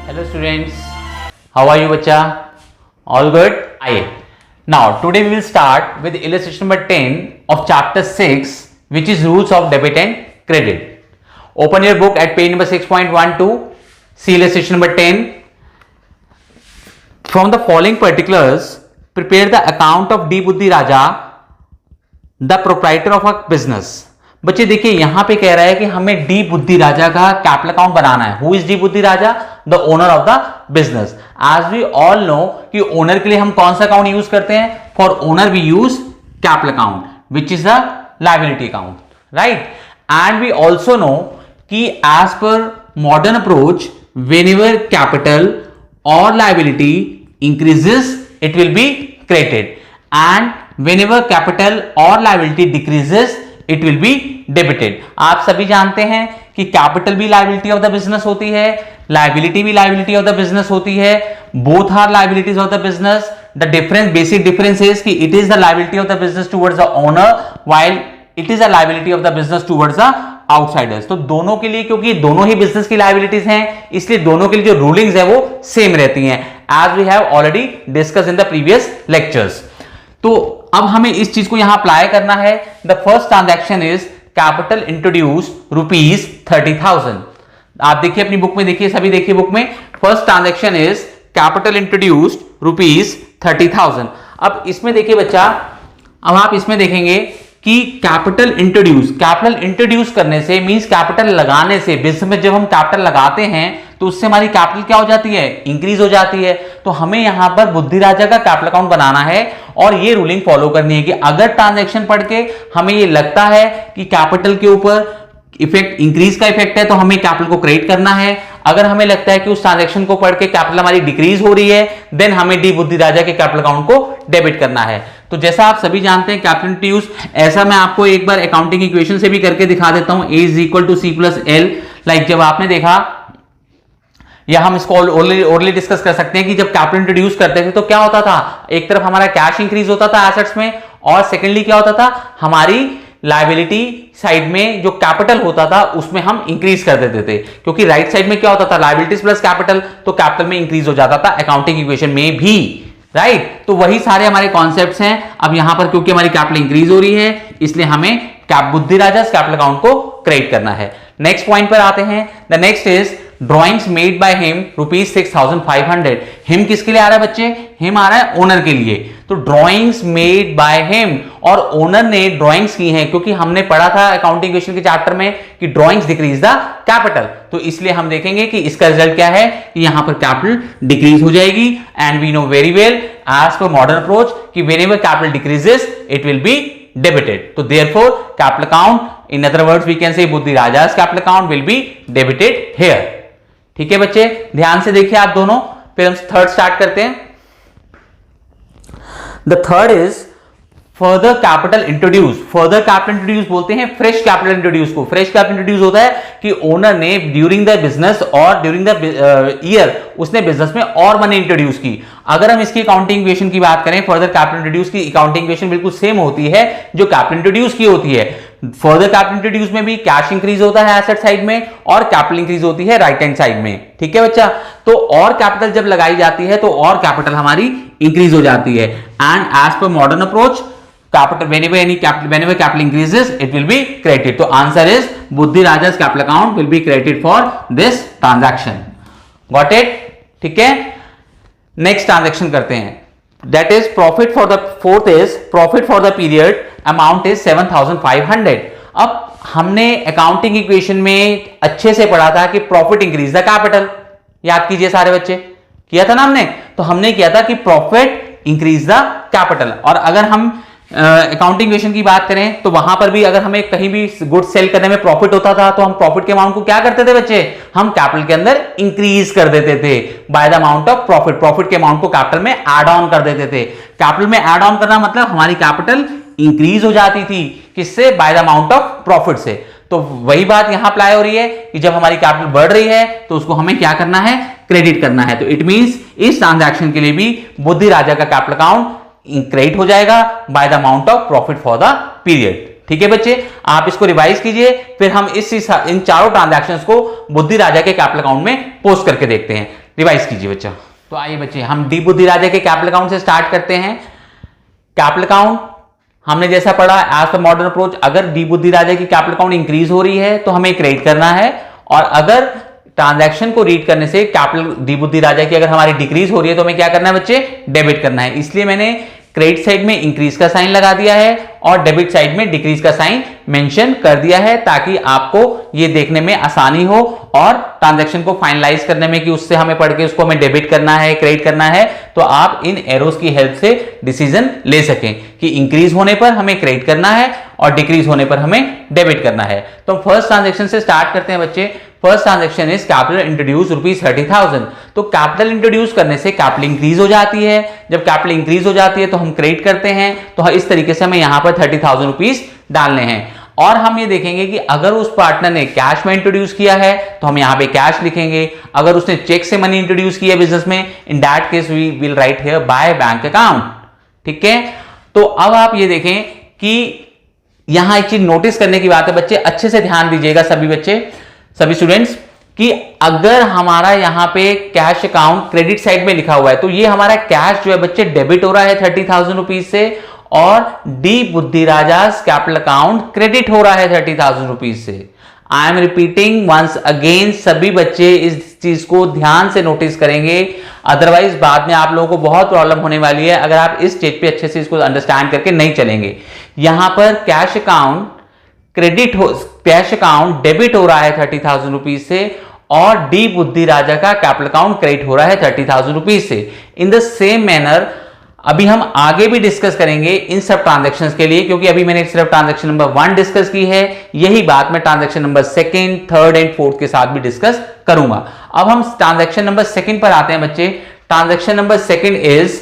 Hello students, how are you bacha? All good? Aye. Now today we will start with illustration number 10 of chapter 6 which is rules of debit and credit. Open your book at page number 6.12, see illustration number 10. From the following particulars, prepare the account of D. Buddhi Raja, the proprietor of a business. बच्चे देखिए यहां पे कह रहा है कि हमें D बुद्धि राजा का कैपिटल अकाउंट बनाना है. हु इज डी बुद्धि राजा? The owner of the business. As we all know कि ओनर के लिए हम कौन सा अकाउंट यूज करते हैं? For owner we use capital account which is the liability account, right? And we also know कि as per modern approach whenever capital और liability increases it will be credited and whenever capital और liability decreases it will be debited. आप सभी जानते हैं कि capital भी liability of the business होती है, लायबिलिटी भी लायबिलिटी ऑफ द बिजनेस होती है. Both are liabilities of the business. The difference, basic difference is कि it is the liability of the business towards the owner while it is the liability of the business towards the outsiders. तो दोनों के लिए, क्योंकि दोनों ही business की liabilities हैं, इसलिए दोनों के लिए जो रूलिंग्स है वो सेम रहती हैं, as we have already discuss in the previous lectures. तो अब हमें इस चीज को यहां अप्लाई करना है. The first transaction is capital introduce ₹30,000. आप देखिए अपनी बुक में, देखिए सभी देखिए बुक में. First transaction is capital introduced ₹30,000. अब इसमें देखिए बच्चा, अब आप इसमें देखेंगे कि कैपिटल इंट्रोड्यूस करने से मींस कैपिटल लगाने से, बिजनेस में जब हम कैपिटल लगाते हैं तो उससे हमारी कैपिटल क्या हो जाती है? इंक्रीज हो जाती है. तो हमें यहां पर बुद्धि राजा का कैपिटल अकाउंट बनाना है और ये रूलिंग फॉलो करनी है कि अगर ट्रांजैक्शन पढ़ के हमें ये लगता है कि कैपिटल के ऊपर इफेक्ट, इंक्रीज का इफेक्ट है, तो हमें कैपिटल को क्रेडिट करना है. अगर हमें लगता है कि उस ट्रांजैक्शन को पढ़ के कैपिटल हमारी डिक्रीज हो रही है, देन हमें डी बुद्धि राजा के कैपिटल अकाउंट को डेबिट करना है. तो जैसा आप सभी जानते हैं कैपिटल इंट्रोड्यूस, ऐसा मैं आपको एक बार अकाउंटिंग इक्वेशन से भी करके दिखा देता हूं. A is equal to C plus L. Like जब आपने देखा, या हम इसको ओरली डिस्कस कर सकते हैं कि जब कैपिटल इंट्रोड्यूस करते थे तो क्या होता था? एक तरफ हमारा कैश इंक्रीज होता था एसेट्स में, और सेकेंडली क्या होता था? हमारी लायबिलिटी साइड में जो कैपिटल होता था उसमें हम इंक्रीज कर देते थे, क्योंकि राइट साइड में क्या होता था? लायबिलिटीज प्लस कैपिटल, तो कैपिटल में इंक्रीज हो जाता था अकाउंटिंग इक्वेशन में भी, राइट? तो वही सारे हमारे कॉन्सेप्ट्स हैं. अब यहां पर क्योंकि हमारी कैपिटल इंक्रीज हो रही है, इसलिए हमें बुद्धि राजा कैपिटल अकाउंट को क्रेडिट करना है. नेक्स्ट पॉइंट पर आते हैं. The next is drawings made by him ₹6,500. Him किसके लिए आ रहा है बच्चे? हिम आ रहा है ओनर के लिए. तो ड्रॉइंग्स मेड बाय हिम, और ओनर ने ड्रॉइंग्स की हैं, क्योंकि हमने पढ़ा था अकाउंटिंग इक्वेशन के चैप्टर में कि ड्रॉइंग्स डिक्रीज द कैपिटल. तो इसलिए हम देखेंगे कि इसका रिजल्ट क्या है कि यहां पर कैपिटल डिक्रीज हो जाएगी. And we know very well as per modern approach कि whenever capital decreases it will be debited. So therefore capital account, in other words we can say Buddhi Raja's capital account will be debited here. ठीक है बच्चे, ध्यान से देखिए आप दोनों. फिर हम थर्ड स्टार्ट करते हैं. The third is further capital introduce. Further capital introduce बोलते हैं fresh capital introduce को. fresh capital introduce होता है कि ओनर ने ड्यूरिंग द बिजनेस और ड्यूरिंग द ईयर उसने बिजनेस में और मनी इंट्रोड्यूस की. अगर हम इसकी अकाउंटिंग इक्वेशन की बात करें, फर्दर कैपिटल इंट्रोड्यूस की अकाउंटिंग इक्वेशन बिल्कुल सेम होती है जो कैपिटल इंट्रोड्यूस की होती है. फर्दर कैपिटल इंट्रोड्यूस में भी कैश इंक्रीज होता है एसेट साइड में, और कैपिटल इंक्रीज होती है राइट हैंड साइड में. ठीक है बच्चा? तो और कैपिटल जब लगाई जाती है तो और कैपिटल हमारी इंक्रीज हो जाती है. And as per modern approach capital whenever capital increases it will be credited. तो आंसर is बुद्धि राजा's capital account will be credited for this transaction. Got it? ठीक है, नेक्स्ट ट्रांजैक्शन करते हैं. That is profit for the fourth is profit for the period amount is 7,500. अब हमने accounting equation में अच्छे से पढ़ा था कि प्रॉफिट इंक्रीज द कैपिटल. याद कीजिए सारे बच्चे, किया था ना हमने? तो हमने किया था कि प्रॉफिट इंक्रीज द कैपिटल. और अगर हम अकाउंटिंग इक्वेशन की बात करें तो वहां पर भी अगर हमें कहीं भी गुड सेल करने में प्रॉफिट होता था तो हम प्रॉफिट के अमाउंट को क्या करते थे बच्चे? हम कैपिटल के अंदर इंक्रीज कर देते थे by the amount of profit. Profit के अमाउंट को कैपिटल में ऐड ऑन कर देते थे. कैपिटल में ऐड ऑन करना मतलब हमारी कैपिटल इंक्रीज हो जाती थी. किससे? By the amount of profit से. तो वही बात यहां अप्लाई हो रही है कि जब हमारी कैपिटल बढ़ रही है तो उसको हमें क्या करना है? क्रेडिट करना है. तो इट मींस इस ट्रांजैक्शन के लिए भी बुद्धि राजा का कैपिटल अकाउंट क्रेडिट हो जाएगा by the amount of profit for the period. ठीक है बच्चे, आप इसको रिवाइज कीजिए, फिर हम इन चारों ट्रांजैक्शंस को बुद्धि राजा के कैपिटल अकाउंट में पोस्ट करके देखते हैं. रिवाइज कीजिए बच्चा। तो आइए बच्चे हम डी बुद्धि राजा के कैपिटल अकाउंट से स्टार्ट करते हैं। कैपिटल अकाउंट हमने जैसा पढ़ा एज द मॉडर्न अप्रोच, अगर डी बुद्धि राजा की कैपिटल अकाउंट इंक्रीज हो रही है तो हमें क्रेडिट करना है, और अगर ट्रांजैक्शन को रीड करने से कैपिटल डी बुद्धि राजा की अगर हमारी डिक्रीज हो रही है तो हमें क्या करना है बच्चे, डेबिट करना है। इसलिए मैंने क्रेडिट साइड में इंक्रीज का साइन लगा दिया है और डेबिट साइड में डिक्रीज का साइन मेंशन कर दिया है, ताकि आपको ये देखने में आसानी हो और ट्रांजैक्शन को फाइनलाइज करने में कि उससे हमें पढ़ के उसको हमें डेबिट करना है, क्रेडिट करना है, तो आप इन एरोस की हेल्प से डिसीजन ले सकें कि इंक्रीज होने पर हमें क्रेडिट करना है और डिक्रीज होने पर हमें डेबिट करना है। तो फर्स्ट ट्रांजैक्शन से स्टार्ट करते हैं बच्चे। First transaction is capital introduce ₹30,000। तो कैपिटल इंट्रोड्यूस करने से कैपिटल इंक्रीज हो जाती है। जब कैपिटल इंक्रीज हो जाती है तो हम क्रेडिट करते हैं, तो इस तरीके से हमें यहां पर ₹30,000 डालने हैं। और हम ये देखेंगे कि अगर उस पार्टनर ने कैश में इंट्रोड्यूस किया है तो हम यहां पे कैश लिखेंगे। अगर उसने चेक से मनी इंट्रोड्यूस किया बिजनेस में, in that case we will write here by bank account. ठीक है, तो अब आप ये देखें कि यहां एक चीज नोटिस करने की बात है बच्चे, अच्छे से ध्यान दीजिएगा सभी बच्चे, सभी स्टूडेंट्स, कि अगर हमारा यहां पे कैश अकाउंट क्रेडिट साइड में लिखा हुआ है तो ये हमारा कैश जो है बच्चे डेबिट हो रहा है ₹30,000 से, और डी बुद्धि राजास कैपिटल अकाउंट क्रेडिट हो रहा है ₹30,000 से। I am repeating once again, सभी बच्चे इस चीज को ध्यान से नोटिस करेंगे, अदरवाइज बाद में आप लोगों को बहुत प्रॉब्लम होने वाली है अगर आप इस स्टेज पे अच्छे से इसको अंडरस्टैंड करके नहीं चलेंगे। यहां पर cash account cash account debit हो रहा है ₹30,000 से, और डी बुद्धि राजा का कैपिटल अकाउंट क्रेडिट हो रहा है ₹30,000 से। इन द सेम मैनर अभी हम आगे भी डिस्कस करेंगे इन सब ट्रांजैक्शंस के लिए, क्योंकि अभी मैंने सिर्फ ट्रांजैक्शन नंबर 1 डिस्कस की है, यही बात मैं ट्रांजैक्शन नंबर 2, 3 एंड 4 के साथ भी डिस्कस करूंगा। अब हम ट्रांजैक्शन नंबर 2 पर आते हैं बच्चे। Transaction number 2 is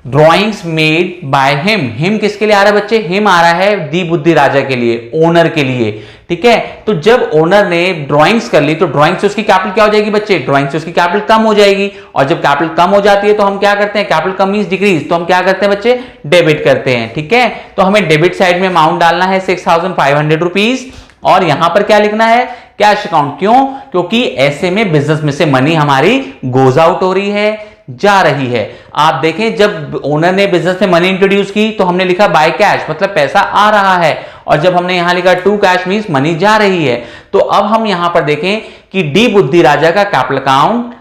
drawings made by him. Him किसके लिए आ रहा है बच्चे, हिम आ रहा है डी बुद्धि राजा के लिए, ओनर के लिए। ठीक है, तो जब ओनर ने ड्राइंग्स कर ली तो ड्राइंग से उसकी कैपिटल क्या हो जाएगी बच्चे, ड्राइंग से उसकी कैपिटल कम हो जाएगी, और जब कैपिटल कम हो जाती है तो हम क्या करते हैं, कैपिटल कम मींस डिक्रीज, तो हम क्या करते हैं बच्चे, डेबिट करते हैं। ठीक है, तो हमें डेबिट साइड में अमाउंट डालना है ₹6,500, और यहां पर क्या लिखना है, कैश अकाउंट। क्यों, क्योंकि ऐसे में बिजनेस में से मनी हमारी गोज आउट हो रही है, जा रही है। आप देखें जब ओनर ने बिजनेस में मनी इंट्रोड्यूस की तो हमने लिखा बाय कैश, मतलब पैसा आ रहा है, और जब हमने यहां लिखा टू कैश मींस मनी जा रही है। तो अब हम यहां पर देखें कि डी बुद्धि राजा का कैपिटल अकाउंट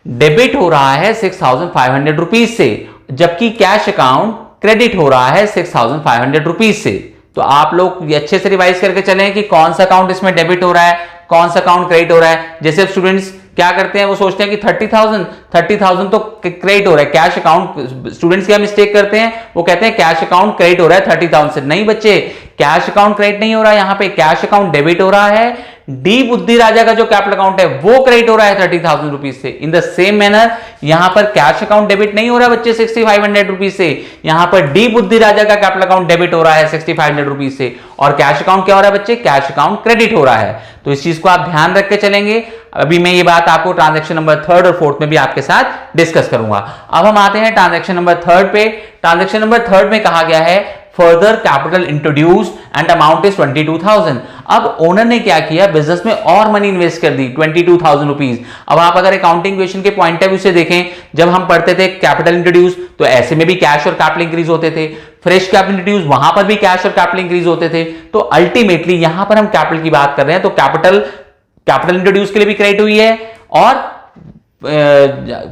डेबिट हो रहा है ₹6,500 से, जबकि कैश अकाउंट क्रेडिट हो रहा है ₹6,500 से। तो आप लोग अच्छे से रिवाइज करके चलें कि कौन सा अकाउंट इसमें डेबिट हो रहा है, कौन सा अकाउंट क्रेडिट हो रहा है। जैसे स्टूडेंट्स क्या करते हैं, वो सोचते हैं कि 30,000 तो क्रेडिट हो रहा है, कैश अकाउंट। स्टूडेंट्स क्या मिस्टेक करते हैं, वो कहते हैं कैश अकाउंट क्रेडिट हो रहा है 30,000 से। नहीं बच्चे, कैश अकाउंट क्रेडिट नहीं हो रहा है, यहां पे कैश अकाउंट डेबिट हो रहा है। डी बुद्धि राजा का जो कैपिटल अकाउंट है वो क्रेडिट हो रहा है ₹30,000 से। इन द सेम मैनर यहां पर कैश अकाउंट डेबिट नहीं हो रहा है बच्चे ₹6,500 से, यहां पर डी बुद्धि राजा का कैपिटल अकाउंट डेबिट हो रहा है ₹6,500 से, और कैश अकाउंट क्या हो रहा है बच्चे, कैश अकाउंट क्रेडिट हो रहा है। तो इस चीज को आप ध्यान रख के चलेंगे। अभी मैं ये बात आपको ट्रांजैक्शन नंबर 3 और 4 में भी आपके साथ डिस्कस करूंगा। अब हम आते हैं ट्रांजैक्शन नंबर 3 पे। ट्रांजैक्शन नंबर 3 में कहा गया है further capital introduce and amount is 22,000। अब ओनर ने क्या किया, बिजनेस में और मनी इन्वेस्ट कर दी ₹22,000। अब आप अगर अकाउंटिंग क्वेश्चन के पॉइंट ऑफ व्यू से देखें, जब हम पढ़ते थे कैपिटल इंट्रोड्यूस तो ऐसे में भी कैश और कैपिटल इंक्रीज होते थे, फ्रेश कैपिटल इंट्रोड्यूस वहां पर भी कैश और कैपिटल इंक्रीज होते थे। तो अल्टीमेटली यहां पर हम कैपिटल की बात कर रहे हैं, तो कैपिटल इंट्रोड्यूस के लिए भी क्रेडिट हुई है, और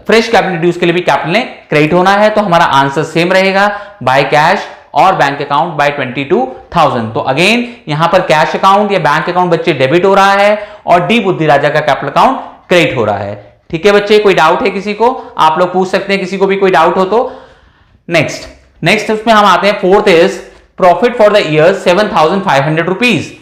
फ्रेश कैपिटल इंट्रोड्यूस के लिए भी कैपिटल ने क्रेडिट होना है। तो हमारा आंसर सेम रहेगा, बाय कैश और बैंक अकाउंट बाय 22,000। तो अगेन यहां पर कैश अकाउंट या बैंक अकाउंट बच्चे डेबिट हो रहा है, और डी बुद्धि राजा का कैपिटल अकाउंट क्रेडिट हो रहा है। ठीक है बच्चे, कोई डाउट है किसी को, आप लोग पूछ सकते हैं, किसी को भी कोई डाउट हो तो। नेक्स्ट उसमें हम आते हैं, 4th is profit for the year ₹7,500।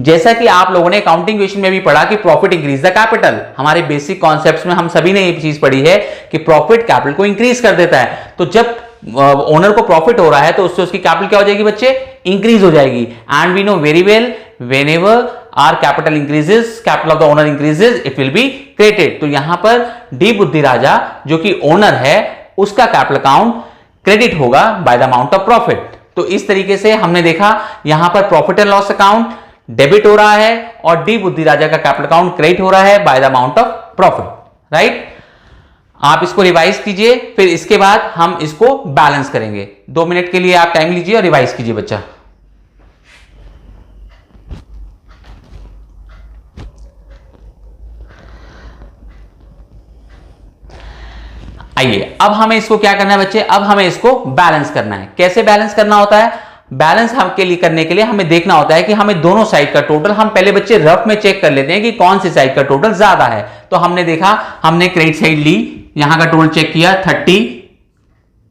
जैसा कि आप लोगों ने अकाउंटिंग क्वेश्चन में भी पढ़ा कि प्रॉफिट इंक्रीज द कैपिटल, हमारे बेसिक कॉन्सेप्ट्स में हम सभी ने ये चीज पढ़ी है कि प्रॉफिट कैपिटल को इंक्रीज कर देता है। तो जब ओनर को प्रॉफिट हो रहा है तो उससे उसकी कैपिटल क्या हो जाएगी बच्चे, इंक्रीज हो जाएगी। And we know very well whenever are capital increases, capital of the owner increases, it will be credited. तो यहां पर डी बुद्धि राजा जो कि ओनर है उसका कैपिटल अकाउंट क्रेडिट होगा by the amount of profit. तो इस तरीके से हमने देखा यहां पर profit and loss account debit हो रहा है और डी बुद्धि राजा का कैपिटल अकाउंट क्रेडिट हो रहा है by the amount of profit, right. आप इसको रिवाइज कीजिए, फिर इसके बाद हम इसको बैलेंस करेंगे। 2 मिनट के लिए आप टाइम लीजिए और रिवाइज कीजिए बच्चा। आइए, अब हमें इसको क्या करना है बच्चे, अब हमें इसको बैलेंस करना है। कैसे बैलेंस करना होता है? बैलेंस हम के लिए करने के लिए हमें देखना होता है कि हमें दोनों साइड का टोटल, हम पहले बच्चे रफ में चेक कर लेते हैं कि कौन सी साइड का टोटल ज्यादा है। तो हमने देखा, हमने क्रेडिट साइड ली, यहां का टोटल चेक किया, 30,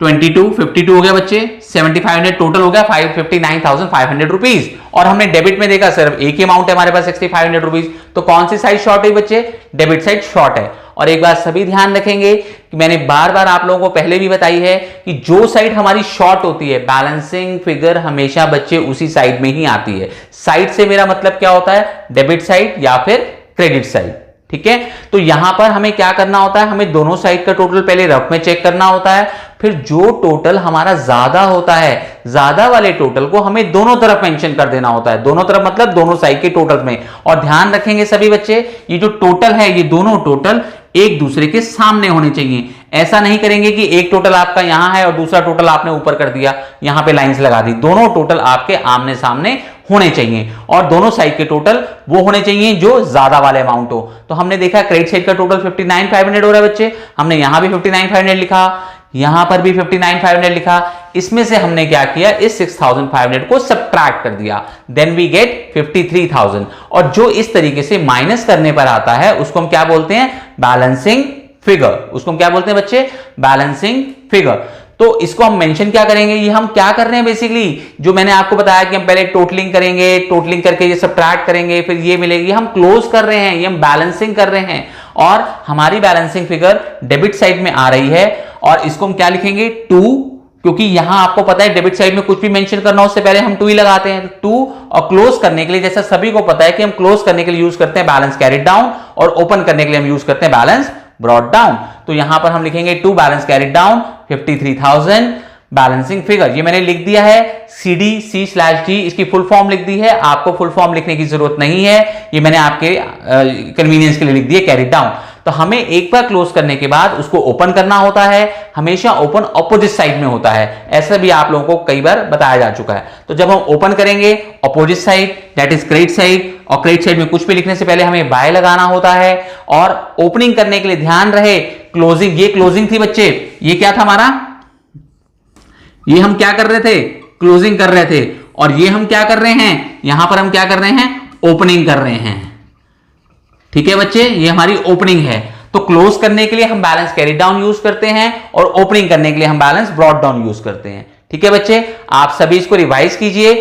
22, 52 हो गया बच्चे, 7500 टोटल हो गया, 59,500 रुपीज। और हमने डेबिट में देखा सिर्फ एक ही अमाउंट है हमारे पास, 6500 रुपीज। तो कौन सी साइड शॉर्ट है बच्चे? डेबिट साइड शॉर्ट है। और एक बात सभी ध्यान रखेंगे कि मैंने बार बार आप लोगों को पहले भी बताई है कि जो साइड हमारी शॉर्ट होती है, बैलेंसिंग फिगर हमेशा बच्चे उसी साइड में ही आती है। साइड से मेरा मतलब क्या होता है? डेबिट साइड या फिर क्रेडिट साइड, ठीक है। तो यहां पर हमें क्या करना होता है, हमें दोनों साइड का टोटल पहले रफ में चेक करना होता है, फिर जो टोटल हमारा ज्यादा होता है, ज्यादा वाले टोटल को हमें दोनों तरफ मेंशन कर देना होता है। दोनों तरफ मतलब दोनों साइड के टोटल में। और ध्यान रखेंगे सभी बच्चे, ये जो टोटल है, ये दोनों टोटल एक दूसरे के सामने होने चाहिए। ऐसा नहीं करेंगे कि एक टोटल आपका यहां है और दूसरा टोटल आपने ऊपर कर दिया, यहां पे लाइंस लगा दी। दोनों टोटल आपके आमने सामने होने चाहिए और दोनों साइड के टोटल वो होने चाहिए जो ज्यादा वाले अमाउंट हो। तो हमने देखा क्रेडिट साइड का टोटल 59,500 हो रहा है बच्चे, हमने यहां भी 59,500 लिखा, यहां पर भी 59,500 लिखा। इसमें से हमने क्या किया, इस 6,500 को सब्ट्रैक्ट कर दिया, देन वी गेट 53,000। और जो इस तरीके से माइनस करने पर आता है उसको हम क्या बोलते हैं? Balancing figure. उसको हम क्या बोलते हैं बच्चे? Balancing figure. तो इसको हम मेंशन क्या करेंगे, ये हम क्या कर रहे हैं बेसिकली, जो मैंने आपको बताया कि हम पहले टोटलिंग करेंगे, टोटलिंग करके ये सब्ट्रैक्ट करेंगे, फिर ये मिलेगी, हम क्लोज कर रहे हैं, ये हम बैलेंसिंग कर रहे हैं। और हमारी बैलेंसिंग फिगर डेबिट साइड में आ रही है और इसको हम क्या लिखेंगे? 2, क्योंकि यहां आपको पता है डेबिट साइड में कुछ भी मेंशन करना हो उससे पहले हम 2 ही लगाते हैं। 2 और क्लोज करने के लिए, जैसा सभी को पता है कि हम क्लोज करने के लिए यूज करते हैं बैलेंस कैरिड डाउन और ओपन करने के लिए हम यूज करते हैं बैलेंस ब्रॉट डाउन। तो यहां पर हम लिखेंगे 2 balance carried down 53,000 balancing figure. ये मैंने लिख दिया है CDC/D, इसकी फुल फॉर्म लिख दी है। आपको फुल फॉर्म लिखने की जरूरत नहीं है, ये मैंने आपके कन्वीनियंस के लिए लिख दी है, कैरिड डाउन। तो हमें एक बार क्लोज करने के बाद उसको ओपन करना होता है, हमेशा ओपन ऑपोजिट साइड में होता है। ऐसा भी आप लोगों को कई बार बताया जा चुका है। तो जब हम ओपन करेंगे opposite side, that is credit side, और क्रेडिट साइड में कुछ भी लिखने से पहले हमें बाय लगाना होता है। और ओपनिंग करने के लिए ध्यान रहे, क्लोजिंग, ये क्लोजिंग थी बच्चे, ये क्या था हमारा, ये हम क्या कर रहे थे? क्लोजिंग कर रहे थे। और ये हम क्या कर रहे हैं, यहां पर हम क्या कर रहे हैं? ओपनिंग कर रहे हैं। ठीक है बच्चे, ये हमारी ओपनिंग है। तो क्लोज करने के लिए हम बैलेंस कैरी डाउन यूज करते हैं और ओपनिंग करने के लिए हम बैलेंस ब्रॉट डाउन यूज करते हैं। ठीक है बच्चे, आप सभी इसको रिवाइज कीजिए,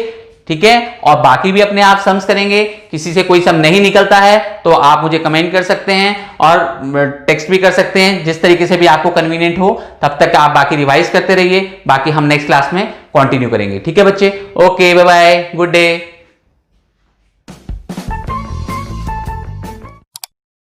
ठीक है। और बाकी भी अपने आप सम्स करेंगे। किसी से कोई सम नहीं निकलता है तो आप मुझे कमेंट कर सकते हैं और टेक्स्ट भी कर सकते हैं, जिस तरीके से भी आपको कन्वीनियंट हो। तब तक आप बाकी रिवाइज करते रहिए, बाकी हम नेक्स्ट क्लास में कंटिन्यू करेंगे। ठीक है बच्चे, okay, bye bye, good day.